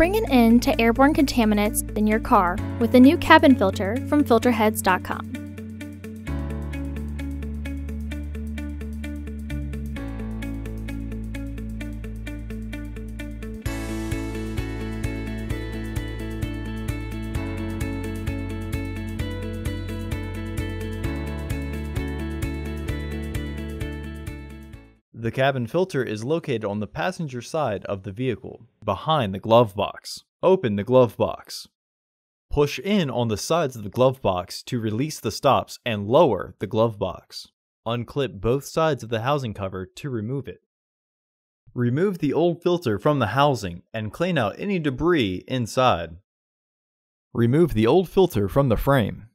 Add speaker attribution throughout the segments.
Speaker 1: bring an end to airborne contaminants in your car with the new cabin filter from filterheads.com.
Speaker 2: The cabin filter is located on the passenger side of the vehicle, behind the glove box. Open the glove box. Push in on the sides of the glove box to release the stops and lower the glove box. Unclip both sides of the housing cover to remove it. Remove the old filter from the housing and clean out any debris inside. Remove the old filter from the frame.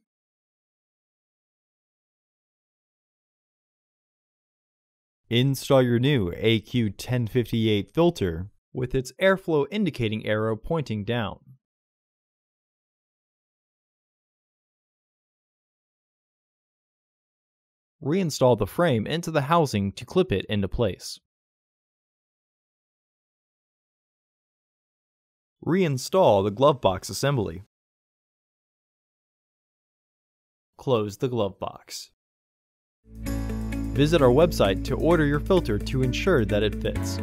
Speaker 2: Install your new AQ1058 filter with its airflow indicating arrow pointing down. Reinstall the frame into the housing to clip it into place. Reinstall the glove box assembly. Close the glove box. Visit our website to order your filter to ensure that it fits.